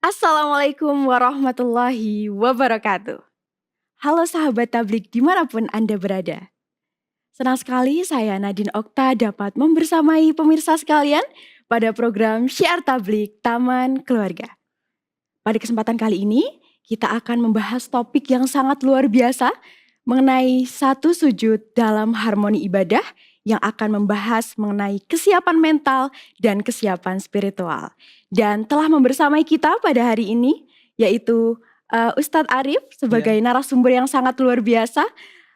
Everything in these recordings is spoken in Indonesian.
Assalamualaikum warahmatullahi wabarakatuh. Halo sahabat tablik dimanapun Anda berada. Senang sekali saya Nadine Okta dapat membersamai pemirsa sekalian pada program Syiar Tablik Taman Keluarga. Pada kesempatan kali ini kita akan membahas topik yang sangat luar biasa mengenai satu sujud dalam harmoni ibadah yang akan membahas mengenai kesiapan mental dan kesiapan spiritual. Dan telah membersamai kita pada hari ini yaitu Ustadz Arif sebagai Ya. narasumber yang sangat luar biasa.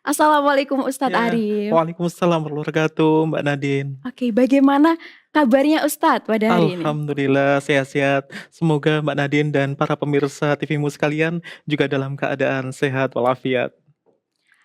Assalamualaikum Ustadz Ya, Arif. Waalaikumsalam warahmatullahi wabarakatuh, Mbak Nadine. Oke, bagaimana kabarnya Ustadz pada hari ini? Alhamdulillah sehat-sehat. Semoga Mbak Nadine dan para pemirsa TV-mu sekalian juga dalam keadaan sehat walafiat.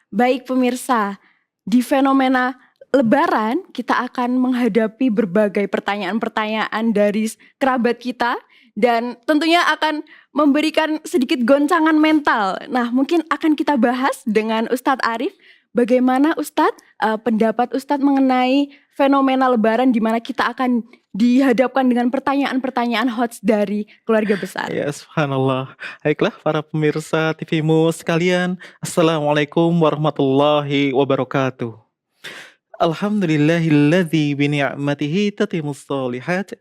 Baik pemirsa, di fenomena Lebaran kita akan menghadapi berbagai pertanyaan-pertanyaan dari kerabat kita dan tentunya akan memberikan sedikit goncangan mental. Nah, mungkin akan kita bahas dengan Ustadz Arif. Bagaimana Ustadz, pendapat Ustadz mengenai fenomena Lebaran di mana kita akan dihadapkan dengan pertanyaan-pertanyaan hots dari keluarga besar. Ya, subhanallah. Baiklah para pemirsa TV-mu sekalian, Assalamualaikum warahmatullahi wabarakatuh. Alhamdulillahilladzi bini'matihi tatimmus shalihat.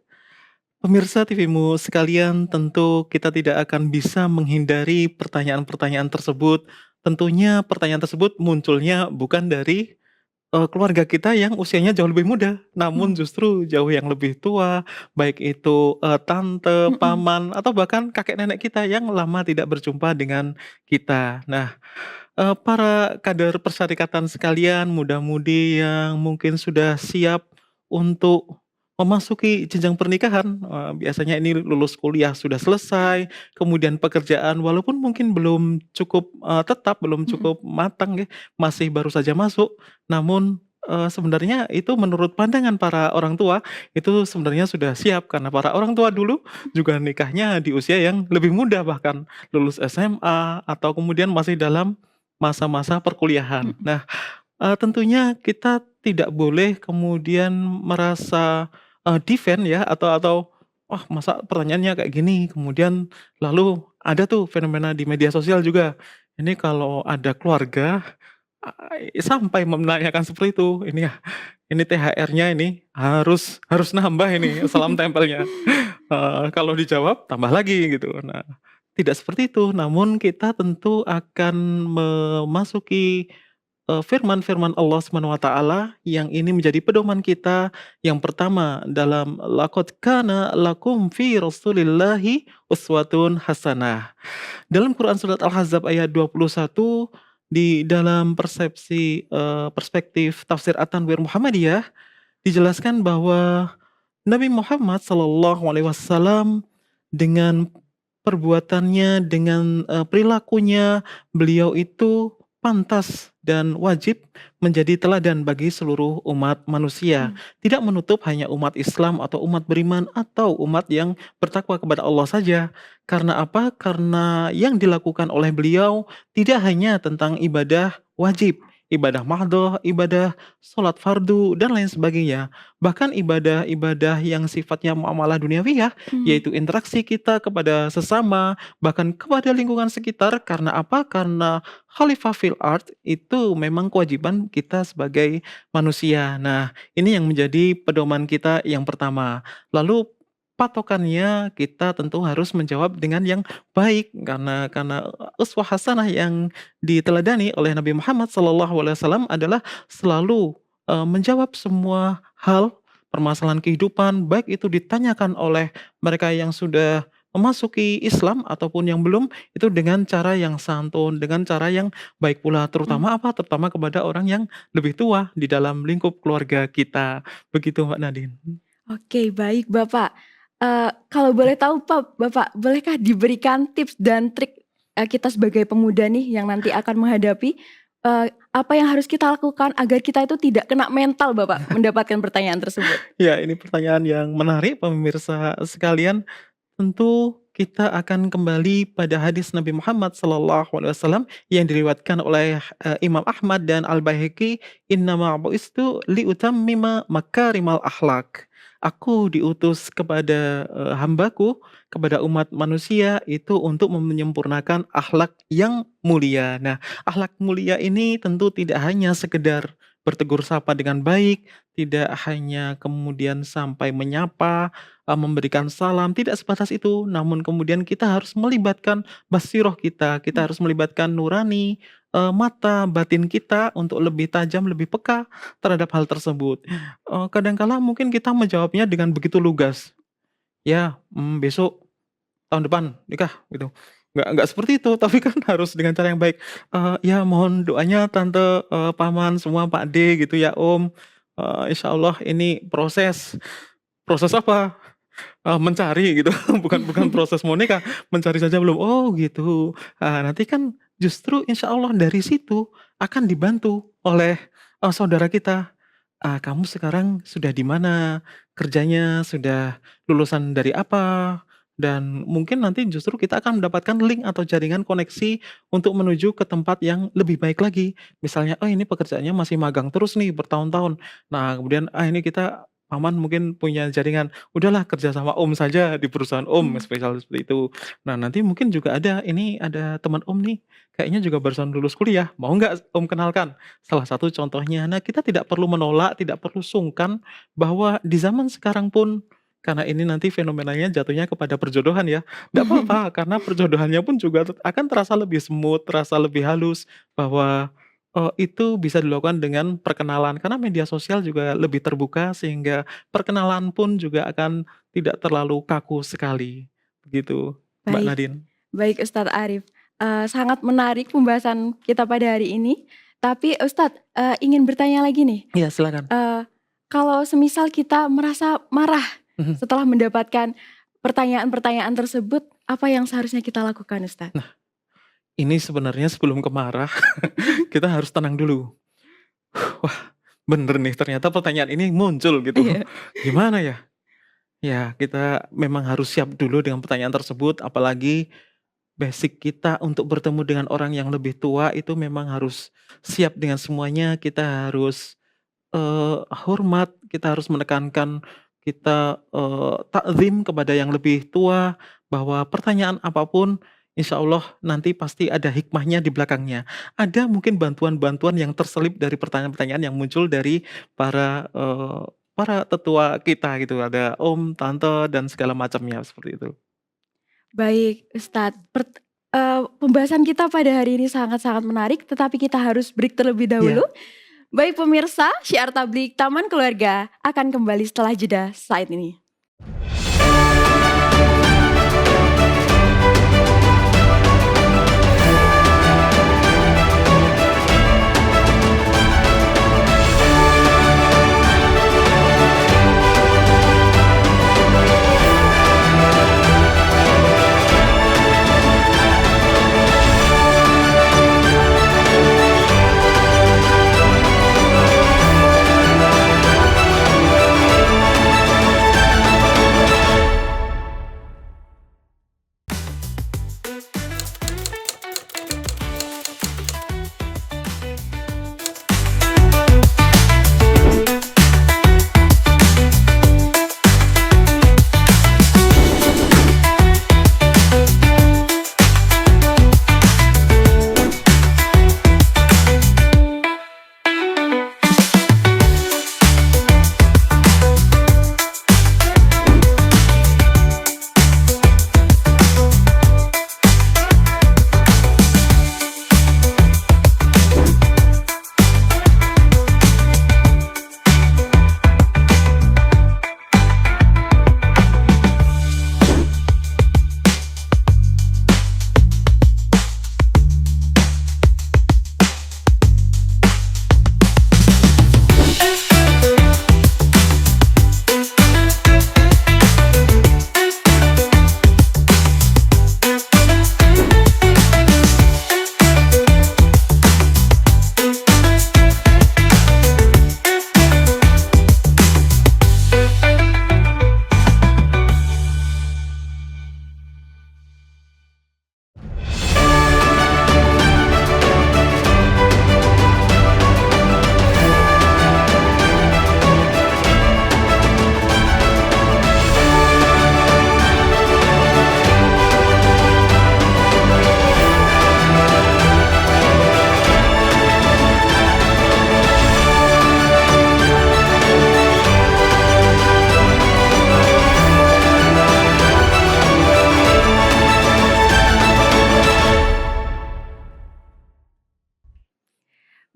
Pemirsa TV-mu sekalian, tentu kita tidak akan bisa menghindari pertanyaan-pertanyaan tersebut. Tentunya pertanyaan tersebut munculnya bukan dari keluarga kita yang usianya jauh lebih muda, namun justru jauh yang lebih tua, baik itu tante, paman, atau bahkan kakek nenek kita yang lama tidak berjumpa dengan kita. Nah, para kader persyarikatan sekalian, muda-mudi yang mungkin sudah siap untuk memasuki jenjang pernikahan, biasanya ini lulus kuliah sudah selesai, kemudian pekerjaan walaupun mungkin belum cukup tetap, belum cukup matang ya, masih baru saja masuk, namun sebenarnya itu menurut pandangan para orang tua, itu sebenarnya sudah siap karena para orang tua dulu juga nikahnya di usia yang lebih muda, bahkan lulus SMA atau kemudian masih dalam masa-masa perkuliahan. Nah, tentunya kita tidak boleh kemudian merasa defend ya atau wah masa pertanyaannya kayak gini, kemudian lalu ada tuh fenomena di media sosial juga. Ini kalau ada keluarga sampai menanyakan seperti itu, ini THR-nya ini harus nambah ini salam tempelnya. Kalau dijawab tambah lagi gitu. Nah, tidak seperti itu, namun kita tentu akan memasuki firman-firman Allah Subhanahu wa taala yang ini menjadi pedoman kita. Yang pertama dalam laqad kana lakum fi Rasulillahi uswatun hasanah. Dalam Quran surat Al-Ahzab ayat 21 di dalam perspektif tafsir At-Tanwir Muhammadiyah dijelaskan bahwa Nabi Muhammad Shallallahu alaihi wasallam dengan perbuatannya, dengan perilakunya, beliau itu pantas dan wajib menjadi teladan bagi seluruh umat manusia. Tidak menutup hanya umat Islam atau umat beriman atau umat yang bertakwa kepada Allah saja. Karena apa? Karena yang dilakukan oleh beliau tidak hanya tentang ibadah wajib, ibadah mahdhah, ibadah sholat fardu, dan lain sebagainya. Bahkan ibadah-ibadah yang sifatnya muamalah duniawiyah, yaitu interaksi kita kepada sesama, bahkan kepada lingkungan sekitar. Karena apa? Karena khalifah fil ard itu memang kewajiban kita sebagai manusia. Nah, ini yang menjadi pedoman kita yang pertama. Lalu patokannya kita tentu harus menjawab dengan yang baik karena uswah hasanah yang diteladani oleh Nabi Muhammad SAW adalah selalu menjawab semua hal permasalahan kehidupan, baik itu ditanyakan oleh mereka yang sudah memasuki Islam ataupun yang belum, itu dengan cara yang santun, dengan cara yang baik pula, terutama apa? Terutama kepada orang yang lebih tua di dalam lingkup keluarga kita. Begitu Mbak Nadine. Oke, baik Bapak. Kalau boleh tahu Bapak, bolehkah diberikan tips dan trik kita sebagai pemuda nih yang nanti akan menghadapi apa yang harus kita lakukan agar kita itu tidak kena mental Bapak mendapatkan pertanyaan tersebut? Ya, ini pertanyaan yang menarik pemirsa sekalian. Tentu kita akan kembali pada hadis Nabi Muhammad SAW yang diriwayatkan oleh Imam Ahmad dan Al-Baihaqi, innama bu'istu liutammima makarimal akhlak. Aku diutus kepada, hambaku, kepada umat manusia itu untuk menyempurnakan akhlak yang mulia. Nah, akhlak mulia ini tentu tidak hanya sekedar bertegur sapa dengan baik, tidak hanya kemudian sampai menyapa, memberikan salam, tidak sebatas itu. Namun kemudian kita harus melibatkan basiroh kita, kita harus melibatkan nurani, mata batin kita untuk lebih tajam, lebih peka terhadap hal tersebut. Kadang kala mungkin kita menjawabnya dengan begitu lugas, "Ya, besok, tahun depan nikah," gitu. Nggak seperti itu, tapi kan harus dengan cara yang baik. "Ya mohon doanya tante, paman semua, Pak D gitu ya, Om, insyaallah ini proses." Proses apa? Mencari gitu, bukan bukan proses mau nikah, mencari saja belum. Oh gitu. Nanti kan justru insya Allah dari situ akan dibantu oleh, saudara kita. Kamu sekarang sudah di mana? Kerjanya sudah lulusan dari apa? Dan mungkin nanti justru kita akan mendapatkan link atau jaringan koneksi untuk menuju ke tempat yang lebih baik lagi. Misalnya, "Oh ini pekerjaannya masih magang terus nih bertahun-tahun." Nah kemudian, ini kita paman mungkin punya jaringan, udahlah kerja sama Om saja di perusahaan Om, Mmm, spesial seperti itu. Nah nanti mungkin juga ada teman Om nih, kayaknya juga barusan lulus kuliah, mau nggak Om kenalkan? Salah satu contohnya. Nah, kita tidak perlu menolak, tidak perlu sungkan bahwa di zaman sekarang pun karena ini nanti fenomenanya jatuhnya kepada perjodohan ya, nggak apa-apa karena perjodohannya pun juga akan terasa lebih smooth, terasa lebih halus bahwa, itu bisa dilakukan dengan perkenalan karena media sosial juga lebih terbuka sehingga perkenalan pun juga akan tidak terlalu kaku sekali, begitu, Mbak baik. Nadine. Baik Ustadz Arif, sangat menarik pembahasan kita pada hari ini. Tapi Ustadz, ingin bertanya lagi nih, Iya silakan. eee, kalau semisal kita merasa marah Mhm. setelah mendapatkan pertanyaan-pertanyaan tersebut, apa yang seharusnya kita lakukan Ustadz? Nah, ini sebenarnya sebelum ke marah, kita harus tenang dulu. Wah, bener nih ternyata pertanyaan ini muncul gitu. Iya. Gimana ya? Ya, kita memang harus siap dulu dengan pertanyaan tersebut, apalagi basic kita untuk bertemu dengan orang yang lebih tua itu memang harus siap dengan semuanya. Kita harus, hormat, kita harus menekankan, kita, takzim kepada yang lebih tua, bahwa pertanyaan apapun insya Allah nanti pasti ada hikmahnya di belakangnya. Ada mungkin bantuan-bantuan yang terselip dari pertanyaan-pertanyaan yang muncul dari para tetua kita gitu, ada om, tante, dan segala macamnya, seperti itu. Baik Ustadz, pembahasan kita pada hari ini sangat-sangat menarik, tetapi kita harus break terlebih dahulu. Iya. Baik pemirsa, Syiar Tabligh Taman Keluarga akan kembali setelah jeda saat ini.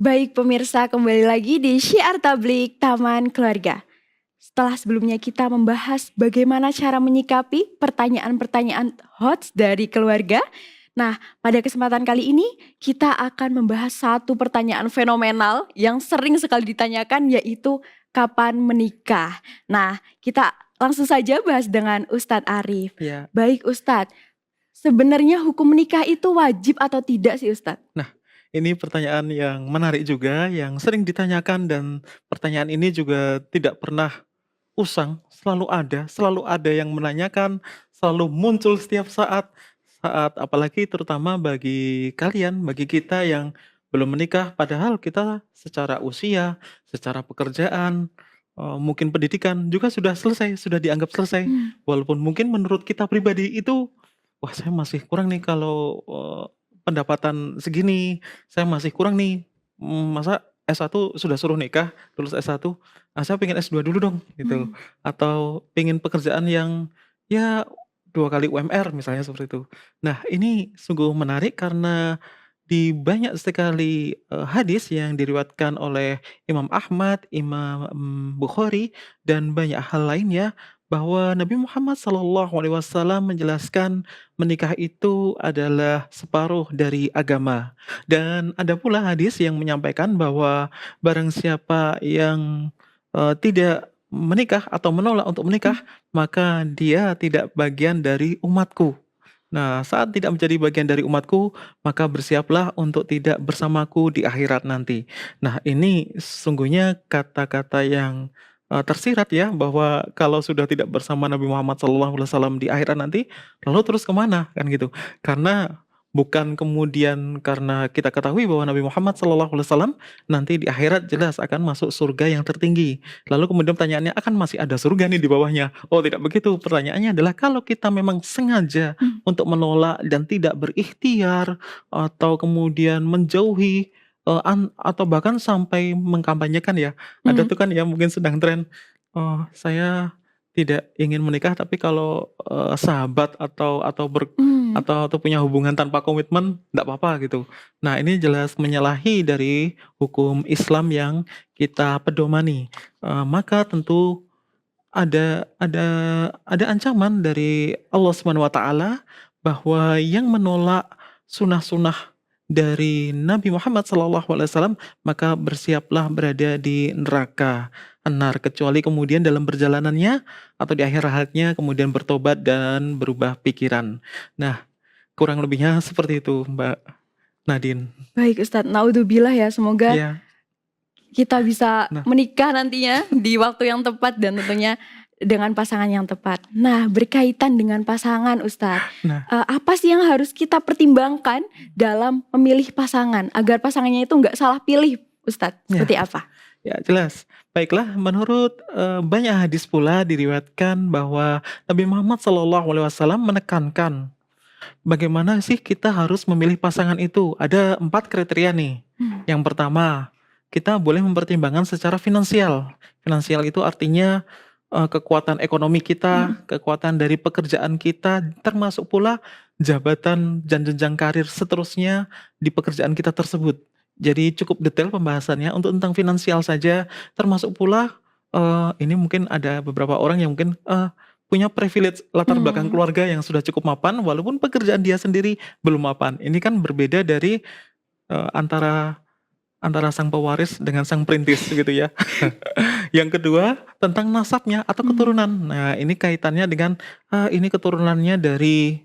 Baik pemirsa, kembali lagi di Syiar Tablik Taman Keluarga. Setelah sebelumnya kita membahas bagaimana cara menyikapi pertanyaan-pertanyaan hot dari keluarga. Nah, pada kesempatan kali ini kita akan membahas satu pertanyaan fenomenal yang sering sekali ditanyakan, yaitu kapan menikah. Nah, kita langsung saja bahas dengan Ustadz Arif. Ya. Baik Ustadz, sebenarnya hukum menikah itu wajib atau tidak sih Ustadz? Ini pertanyaan yang menarik juga, yang sering ditanyakan, dan pertanyaan ini juga tidak pernah usang, selalu ada yang menanyakan, selalu muncul setiap saat apalagi terutama bagi kalian, bagi kita yang belum menikah, padahal kita secara usia, secara pekerjaan, mungkin pendidikan juga sudah selesai, sudah dianggap selesai. Walaupun mungkin menurut kita pribadi itu, wah saya masih kurang nih kalau pendapatan segini, saya masih kurang nih, masa S1 sudah suruh nikah, lulus S1, saya pengen S2 dulu dong gitu. Atau pengen pekerjaan yang ya 2 kali UMR misalnya seperti itu. Nah ini sungguh menarik karena di banyak sekali hadis yang diriwayatkan oleh Imam Ahmad, Imam Bukhari, dan banyak hal lainnya, bahwa Nabi Muhammad SAW menjelaskan menikah itu adalah separuh dari agama. Dan ada pula hadis yang menyampaikan bahwa barang siapa yang tidak menikah atau menolak untuk menikah, maka dia tidak bagian dari umatku. Nah, saat tidak menjadi bagian dari umatku, maka bersiaplah untuk tidak bersamaku di akhirat nanti. Nah, ini sesungguhnya kata-kata yang tersirat ya, bahwa kalau sudah tidak bersama Nabi Muhammad SAW di akhirat nanti, lalu terus kemana kan gitu. Karena bukan kemudian karena kita ketahui bahwa Nabi Muhammad SAW nanti di akhirat jelas akan masuk surga yang tertinggi. Lalu kemudian pertanyaannya, akan masih ada surga nih di bawahnya? Oh tidak begitu, pertanyaannya adalah kalau kita memang sengaja untuk menolak dan tidak berikhtiar, atau kemudian menjauhi, atau bahkan sampai mengkampanyekan ya. Ada tuh kan ya mungkin sedang tren, saya tidak ingin menikah tapi kalau sahabat atau punya hubungan tanpa komitmen nggak apa-apa gitu. Nah ini jelas menyalahi dari hukum Islam yang kita pedomani. Maka tentu ada ancaman dari Allah Subhanahu wa taala bahwa yang menolak sunnah-sunnah dari Nabi Muhammad SAW, maka bersiaplah berada di neraka enar, kecuali kemudian dalam perjalanannya atau di akhir hayatnya kemudian bertobat dan berubah pikiran. Nah, kurang lebihnya seperti itu, Mbak Nadine. Baik Ustadz, naudzubillah ya, semoga Ya. kita bisa Nah. menikah nantinya di waktu yang tepat dan tentunya dengan pasangan yang tepat. Nah, berkaitan dengan pasangan Ustadz, Nah. apa sih yang harus kita pertimbangkan dalam memilih pasangan agar pasangannya itu nggak salah pilih Ustadz? Seperti apa? Ya jelas. Baiklah, menurut banyak hadis pula diriwayatkan bahwa Nabi Muhammad SAW menekankan bagaimana sih kita harus memilih pasangan itu. Ada 4 kriteria nih. Yang pertama, kita boleh mempertimbangkan secara finansial. Finansial itu artinya kekuatan ekonomi kita, kekuatan dari pekerjaan kita, termasuk pula jabatan dan jenjang karir seterusnya di pekerjaan kita tersebut. Jadi cukup detail pembahasannya untuk tentang finansial saja, termasuk pula ini mungkin ada beberapa orang yang mungkin punya privilege latar belakang keluarga yang sudah cukup mapan, walaupun pekerjaan dia sendiri belum mapan. Ini kan berbeda dari antara sang pewaris dengan sang perintis gitu ya. Yang kedua tentang nasabnya atau keturunan. Nah ini kaitannya dengan ini keturunannya dari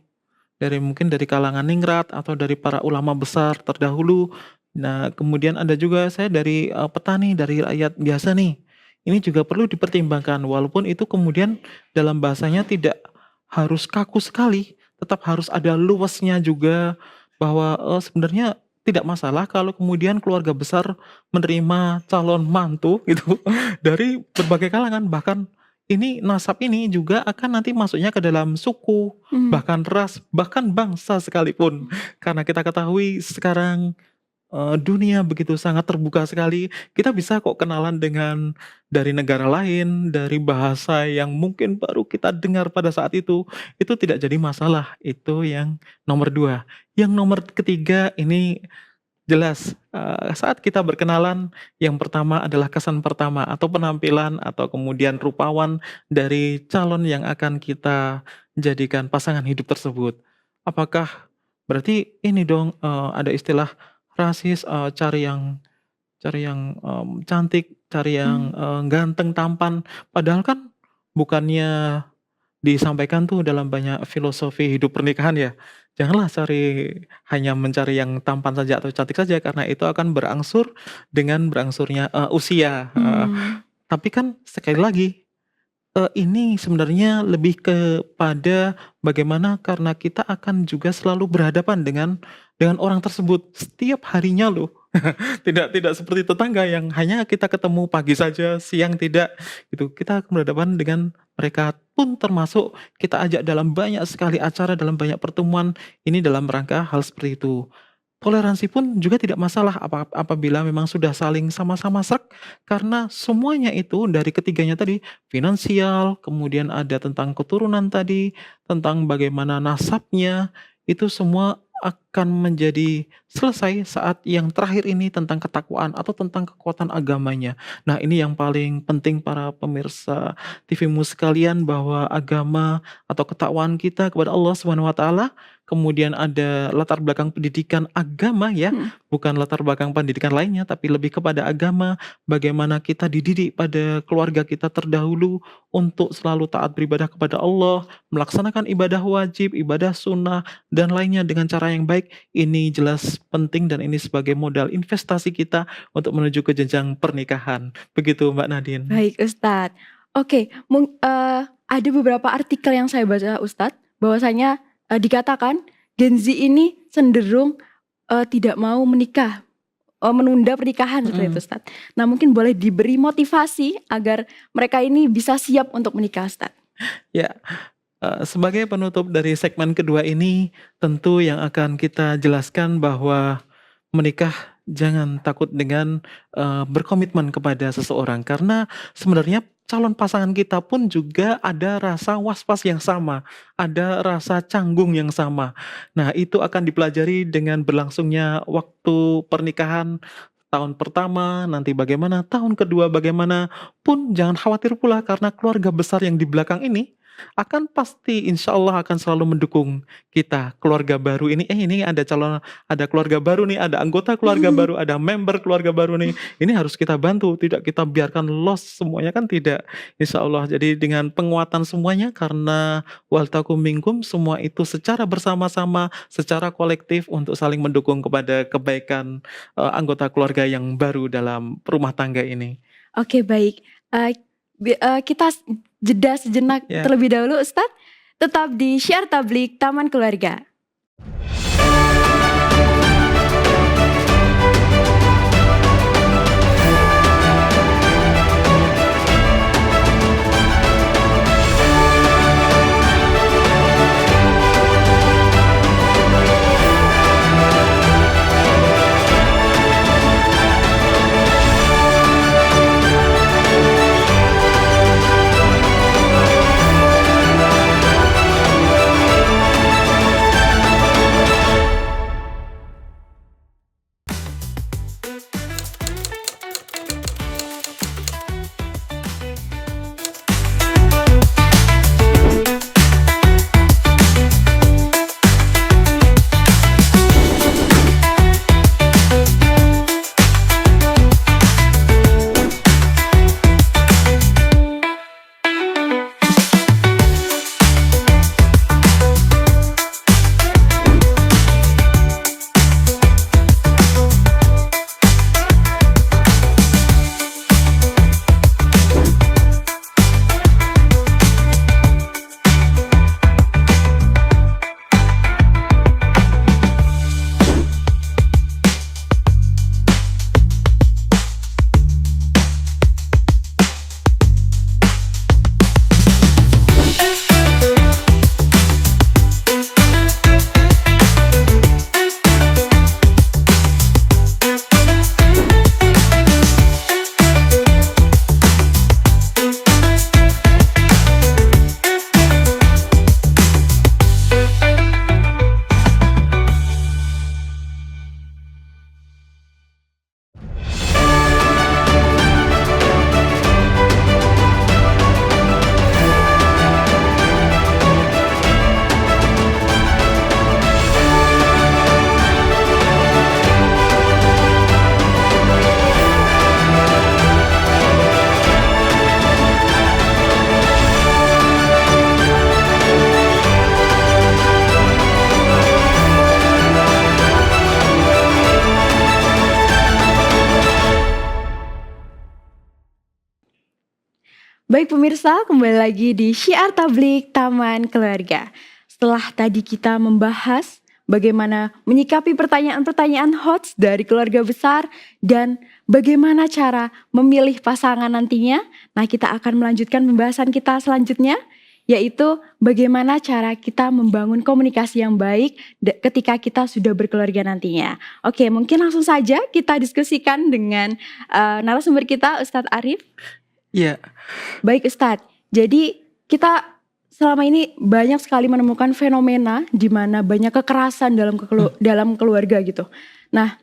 mungkin dari kalangan ningrat atau dari para ulama besar terdahulu. Nah kemudian ada juga saya dari petani, dari rakyat biasa nih. Ini juga perlu dipertimbangkan, walaupun itu kemudian dalam bahasanya tidak harus kaku sekali, tetap harus ada luasnya juga, bahwa sebenarnya tidak masalah kalau kemudian keluarga besar menerima calon mantu gitu dari berbagai kalangan, bahkan ini nasab ini juga akan nanti masuknya ke dalam suku, bahkan ras, bahkan bangsa sekalipun. Karena kita ketahui sekarang dunia begitu sangat terbuka sekali, kita bisa kok kenalan dengan dari negara lain, dari bahasa yang mungkin baru kita dengar pada saat itu tidak jadi masalah. Itu yang nomor 2. Yang nomor ketiga ini Jelas, saat kita berkenalan, yang pertama adalah kesan pertama atau penampilan atau kemudian rupawan dari calon yang akan kita jadikan pasangan hidup tersebut. Apakah berarti ini dong, ada istilah rasis, cari yang cantik, cari yang, Mhm. ganteng, tampan, padahal kan bukannya disampaikan tuh dalam banyak filosofi hidup pernikahan ya, janganlah hanya mencari yang tampan saja atau cantik saja karena itu akan berangsur dengan berangsurnya, usia, Mmm. tapi kan sekali lagi, ini sebenarnya lebih kepada bagaimana karena kita akan juga selalu berhadapan dengan orang tersebut setiap harinya loh. Tidak seperti tetangga yang hanya kita ketemu pagi saja, siang tidak, gitu. Kita akan berhadapan dengan mereka pun termasuk kita ajak dalam banyak sekali acara, dalam banyak pertemuan, ini dalam rangka hal seperti itu. Toleransi pun juga tidak masalah apabila memang sudah saling sama-sama sreg, karena semuanya itu dari ketiganya tadi, finansial, kemudian ada tentang keturunan tadi, tentang bagaimana nasabnya, itu semua akan menjadi selesai saat yang terakhir ini tentang ketakwaan atau tentang kekuatan agamanya. Nah, ini yang paling penting para pemirsa TV-mu sekalian bahwa agama atau ketakwaan kita kepada Allah Subhanahu wa taala, kemudian ada latar belakang pendidikan agama ya, Mhm. bukan latar belakang pendidikan lainnya, tapi lebih kepada agama, bagaimana kita dididik pada keluarga kita terdahulu untuk selalu taat beribadah kepada Allah, melaksanakan ibadah wajib, ibadah sunnah, dan lainnya dengan cara yang baik, ini jelas penting dan ini sebagai modal investasi kita untuk menuju ke jenjang pernikahan. Begitu Mbak Nadine. Baik Ustadz. Oke, ada beberapa artikel yang saya baca Ustadz, bahwasanya, dikatakan Gen Z ini cenderung, tidak mau menikah, menunda pernikahan seperti itu Mhm. Ustadz. Nah mungkin boleh diberi motivasi agar mereka ini bisa siap untuk menikah Ustadz? Ya, sebagai penutup dari segmen kedua ini, tentu yang akan kita jelaskan bahwa menikah jangan takut dengan, berkomitmen kepada seseorang, karena sebenarnya calon pasangan kita pun juga ada rasa was-was yang sama, ada rasa canggung yang sama. Nah, itu akan dipelajari dengan berlangsungnya waktu pernikahan, tahun pertama, nanti bagaimana, tahun kedua bagaimana, pun jangan khawatir pula karena keluarga besar yang di belakang ini akan pasti insya Allah akan selalu mendukung kita, keluarga baru ini ada keluarga baru nih, ada anggota keluarga baru, ada member keluarga baru nih, ini harus kita bantu, tidak kita biarkan lost semuanya kan tidak, insya Allah. Jadi dengan penguatan semuanya karena wal takum minkum, semua itu secara bersama-sama, secara kolektif untuk saling mendukung kepada kebaikan, anggota keluarga yang baru dalam rumah tangga ini. Oke baik, kita jeda sejenak Ya. terlebih dahulu Ustadz, tetap di Syiar Tabligh Taman Keluarga. pemirsa, kembali lagi di Syiar Tablik Taman Keluarga. Setelah tadi kita membahas bagaimana menyikapi pertanyaan-pertanyaan hot dari keluarga besar dan bagaimana cara memilih pasangan nantinya. Nah, kita akan melanjutkan pembahasan kita selanjutnya, yaitu bagaimana cara kita membangun komunikasi yang baik ketika kita sudah berkeluarga nantinya. Oke, mungkin langsung saja kita diskusikan dengan narasumber kita, Ustadz Arif. Iya. Baik Ustadz, jadi kita selama ini banyak sekali menemukan fenomena di mana banyak kekerasan dalam keluarga gitu. Nah,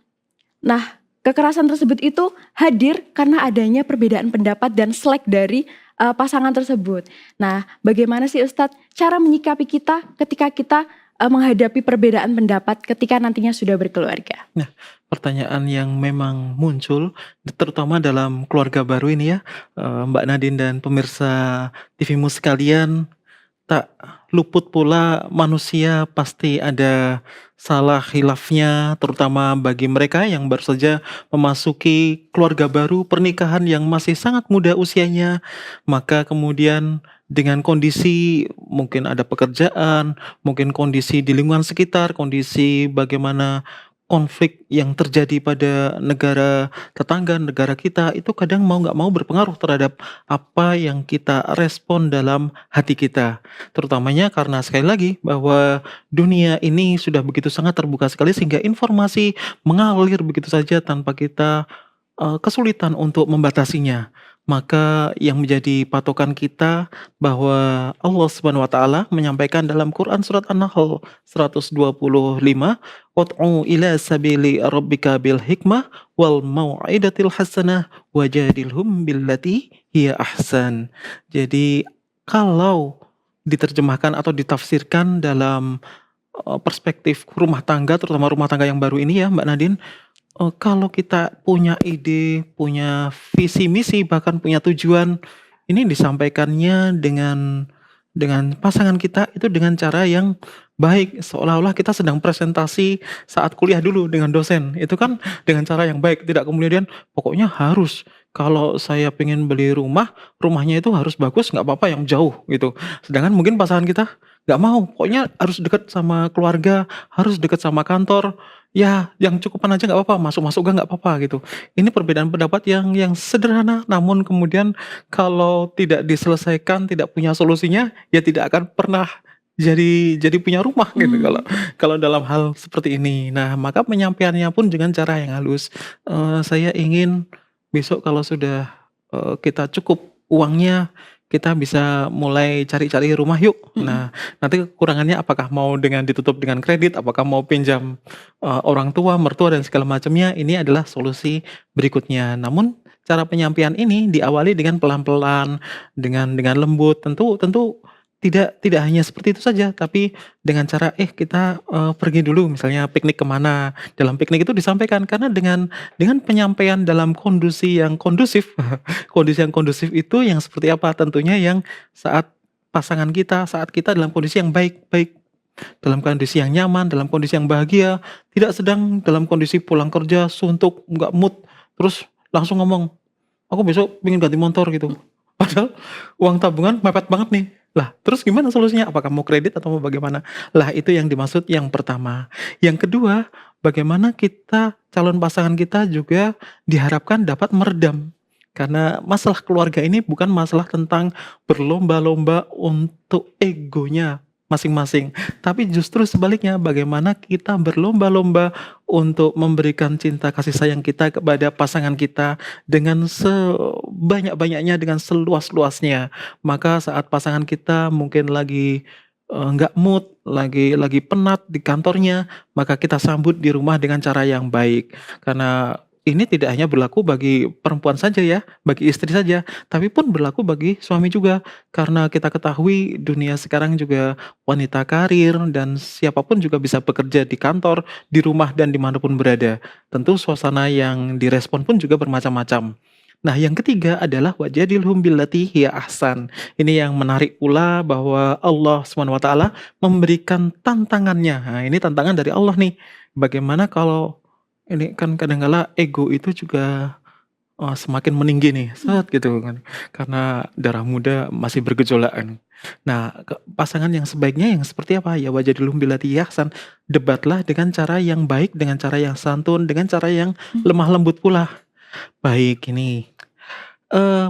kekerasan tersebut itu hadir karena adanya perbedaan pendapat dan selek dari pasangan tersebut. Nah, bagaimana sih Ustadz cara menyikapi kita ketika kita menghadapi perbedaan pendapat ketika nantinya sudah berkeluarga? Nah, pertanyaan yang memang muncul terutama dalam keluarga baru ini ya, Mbak Nadine dan pemirsa TV-mu sekalian, tak luput pula manusia pasti ada salah khilafnya, terutama bagi mereka yang baru saja memasuki keluarga baru, pernikahan yang masih sangat muda usianya. Maka kemudian dengan kondisi mungkin ada pekerjaan, mungkin kondisi di lingkungan sekitar, kondisi bagaimana konflik yang terjadi pada negara tetangga, negara kita, itu kadang mau nggak mau berpengaruh terhadap apa yang kita respon dalam hati kita. Terutamanya karena sekali lagi bahwa dunia ini sudah begitu sangat terbuka sekali sehingga informasi mengalir begitu saja tanpa kita kesulitan untuk membatasinya. Maka yang menjadi patokan kita bahwa Allah Subhanahu wa taala menyampaikan dalam Quran surat An-Nahl 125, "Ud'u ila sabili rabbika bil hikmah wal mau'idatil hasanah wajadilhum billati hiya ahsan." Jadi kalau diterjemahkan atau ditafsirkan dalam perspektif rumah tangga, terutama rumah tangga yang baru ini ya Mbak Nadine, kalau kita punya ide, punya visi misi, bahkan punya tujuan, ini disampaikannya dengan pasangan kita itu dengan cara yang baik, seolah-olah kita sedang presentasi saat kuliah dulu dengan dosen. Itu kan dengan cara yang baik, tidak kemudian pokoknya harus kalau saya pengen beli rumah, rumahnya itu harus bagus, nggak apa-apa yang jauh gitu. Sedangkan mungkin pasangan kita nggak mau, pokoknya harus dekat sama keluarga, harus dekat sama kantor. Ya, yang cukupan aja nggak apa-apa, masuk-masuk gang nggak apa-apa gitu. Ini perbedaan pendapat yang sederhana, namun kemudian kalau tidak diselesaikan, tidak punya solusinya, ya tidak akan pernah jadi punya rumah gitu kalau kalau dalam hal seperti ini. Nah, maka penyampaiannya pun dengan cara yang halus. Saya ingin besok kalau sudah kita cukup uangnya, kita bisa mulai cari-cari rumah yuk. Nah, nanti kekurangannya apakah mau dengan ditutup dengan kredit, apakah mau pinjam orang tua, mertua dan segala macamnya, ini adalah solusi berikutnya. Namun cara penyampaian ini diawali dengan pelan-pelan, dengan lembut. Tentu tidak hanya seperti itu saja, tapi dengan cara kita pergi dulu misalnya piknik kemana. Dalam piknik itu disampaikan karena dengan penyampaian dalam kondisi yang kondusif, kondisi yang kondusif itu yang seperti apa? Tentunya yang saat pasangan kita, saat kita dalam kondisi yang baik-baik, dalam kondisi yang nyaman, dalam kondisi yang bahagia, tidak sedang dalam kondisi pulang kerja suntuk, nggak mood, terus langsung ngomong, "Aku besok pengen ganti motor," gitu. Padahal uang tabungan mepet banget nih. Lah, terus gimana solusinya? Apakah mau kredit atau mau bagaimana? Lah, itu yang dimaksud yang pertama. Yang kedua, bagaimana kita, calon pasangan kita juga diharapkan dapat meredam. Karena masalah keluarga ini bukan masalah tentang berlomba-lomba untuk egonya masing-masing, tapi justru sebaliknya bagaimana kita berlomba-lomba untuk memberikan cinta kasih sayang kita kepada pasangan kita dengan sebanyak-banyaknya, dengan seluas-luasnya. Maka saat pasangan kita mungkin lagi nggak mood, lagi penat di kantornya, maka kita sambut di rumah dengan cara yang baik. Karena ini tidak hanya berlaku bagi perempuan saja ya, bagi istri saja, tapi pun berlaku bagi suami juga. Karena kita ketahui dunia sekarang juga wanita karir dan siapapun juga bisa bekerja di kantor, di rumah dan dimanapun berada. Tentu suasana yang direspon pun juga bermacam-macam. Nah, yang ketiga adalah wajadilhum billati hiya ahsan. Ini yang menarik pula bahwa Allah Subhanahu wa taala memberikan tantangannya. Nah, ini tantangan dari Allah nih. Bagaimana kalau ini kan kadang-kala ego itu juga semakin meninggi nih, gitu kan. Karena darah muda masih bergejolak kan. Nah, pasangan yang sebaiknya yang seperti apa? Ya wajadilhum billati ahsan. Debatlah dengan cara yang baik, dengan cara yang santun, dengan cara yang lemah lembut pula. Baik, ini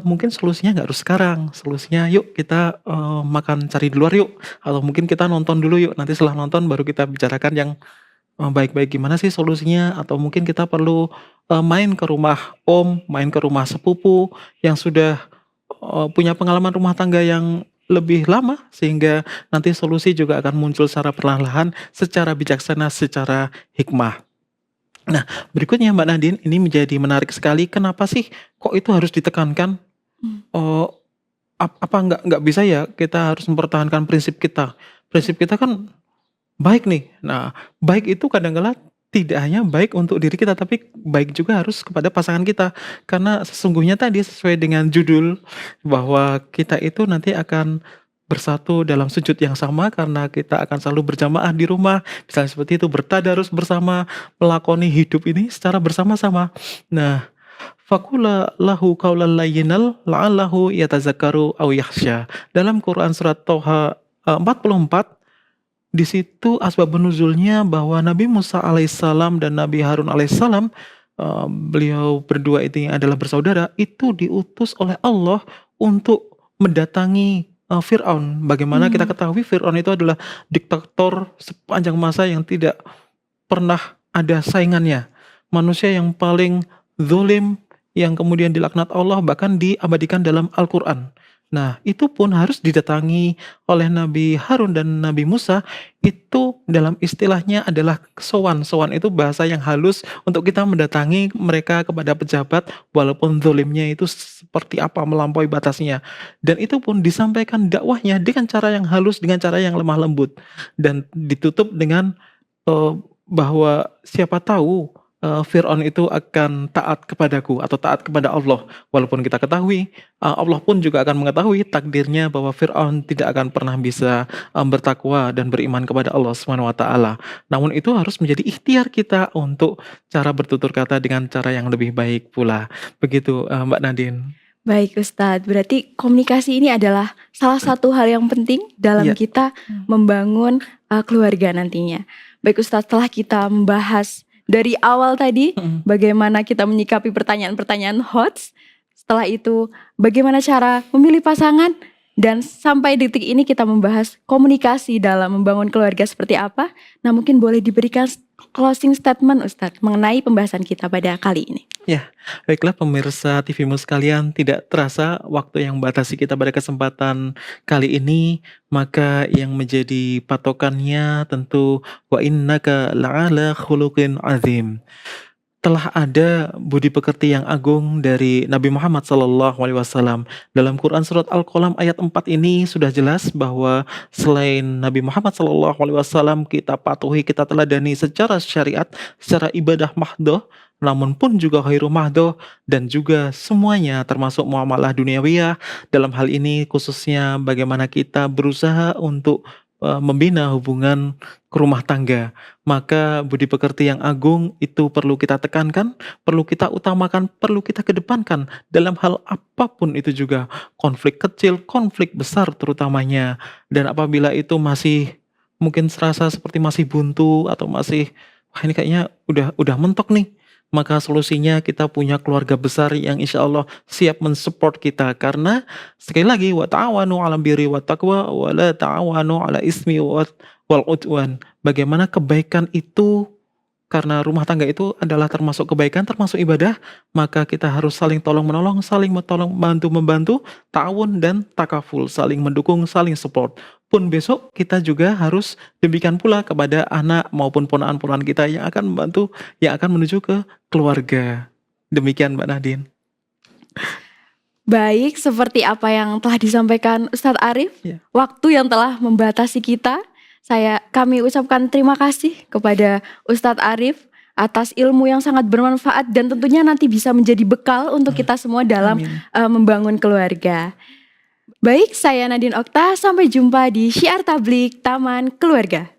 mungkin solusinya nggak harus sekarang, solusinya yuk kita, makan cari di luar yuk, atau mungkin kita nonton dulu yuk, nanti setelah nonton baru kita bicarakan yang baik-baik gimana sih solusinya, atau mungkin kita perlu, main ke rumah om, main ke rumah sepupu yang sudah, punya pengalaman rumah tangga yang lebih lama, sehingga nanti solusi juga akan muncul secara perlahan-lahan, secara bijaksana, secara hikmah. Nah, berikutnya Mbak Nadine, ini menjadi menarik sekali, kenapa sih kok itu harus ditekankan? Hmm. Oh, apa nggak bisa ya kita harus mempertahankan prinsip kita? Prinsip kita kan baik nih. Nah, baik itu kadang kala tidak hanya baik untuk diri kita, tapi baik juga harus kepada pasangan kita. Karena sesungguhnya tadi sesuai dengan judul bahwa kita itu nanti akan bersatu dalam sujud yang sama karena kita akan selalu berjamaah di rumah, misalnya seperti itu, bertadarus bersama, melakoni hidup ini secara bersama-sama. Nah, faqula lahu qaulan layyinal la'allahu yatazakkaru aw yakhsha. Dalam Quran surat Thaha 44, di situ asbabun nuzulnya bahwa Nabi Musa alaihissalam dan Nabi Harun alaihissalam, beliau berdua ini adalah bersaudara, itu diutus oleh Allah untuk mendatangi, Fir'aun. Bagaimana kita ketahui Fir'aun itu adalah diktator sepanjang masa yang tidak pernah ada saingannya. Manusia yang paling zalim, yang kemudian dilaknat Allah, bahkan diabadikan dalam Al-Quran. Nah, itu pun harus didatangi oleh Nabi Harun dan Nabi Musa, itu dalam istilahnya adalah sowan. Sowan itu bahasa yang halus untuk kita mendatangi mereka kepada pejabat, walaupun zalimnya itu seperti apa, melampaui batasnya. Dan itu pun disampaikan dakwahnya dengan cara yang halus, dengan cara yang lemah lembut. Dan ditutup dengan, bahwa siapa tahu, Fir'aun itu akan taat kepadaku atau taat kepada Allah. Walaupun kita ketahui, Allah pun juga akan mengetahui takdirnya bahwa Fir'aun tidak akan pernah bisa, bertakwa dan beriman kepada Allah Subhanahu wa taala. Namun itu harus menjadi ikhtiar kita untuk cara bertutur kata dengan cara yang lebih baik pula. Begitu, Mbak Nadine. Baik Ustadz, berarti komunikasi ini adalah salah satu hal yang penting dalam Iya. kita membangun keluarga nantinya. Baik Ustadz, setelah kita membahas dari awal tadi bagaimana kita menyikapi pertanyaan-pertanyaan hot, setelah itu bagaimana cara memilih pasangan, dan sampai detik ini kita membahas komunikasi dalam membangun keluarga seperti apa. Nah, mungkin boleh diberikan closing statement Ustadz mengenai pembahasan kita pada kali ini. Ya, baiklah pemirsa TVmu sekalian, tidak terasa waktu yang membatasi kita pada kesempatan kali ini, maka yang menjadi patokannya tentu wa innaka la'ala khuluqin azim. Telah ada budi pekerti yang agung dari Nabi Muhammad SAW. Dalam Quran surat Al-Qalam ayat 4 ini sudah jelas bahwa selain Nabi Muhammad SAW kita patuhi, kita teladani secara syariat, secara ibadah mahdoh, namun pun juga khairu mahdoh, dan juga semuanya termasuk muamalah duniawiyah. Dalam hal ini khususnya bagaimana kita berusaha untuk membina hubungan ke rumah tangga. Maka budi pekerti yang agung itu perlu kita tekankan, perlu kita utamakan, perlu kita kedepankan dalam hal apapun itu juga. Konflik kecil, konflik besar terutamanya. Dan apabila itu masih mungkin serasa seperti masih buntu atau masih, wah ini kayaknya udah mentok nih, maka solusinya kita punya keluarga besar yang insya Allah siap mensupport kita. Karena sekali lagi, wa ta'awanu 'alal birri wat taqwa wa la ta'awanu 'ala ismi wal udwan. Bagaimana kebaikan itu, karena rumah tangga itu adalah termasuk kebaikan, termasuk ibadah, maka kita harus saling tolong menolong, saling bantu membantu, ta'awun dan takaful, saling mendukung, saling support. Pun besok kita juga harus demikian pula kepada anak maupun ponakan-ponakan kita yang akan membantu, yang akan menuju ke keluarga. Demikian Mbak Nadine. Baik, seperti apa yang telah disampaikan Ustadz Arif, Ya. waktu yang telah membatasi kita, kami ucapkan terima kasih kepada Ustadz Arif atas ilmu yang sangat bermanfaat dan tentunya nanti bisa menjadi bekal untuk kita semua dalam Amin. membangun keluarga. Baik, saya Nadine Okta, sampai jumpa di Syiar Tablik Taman Keluarga.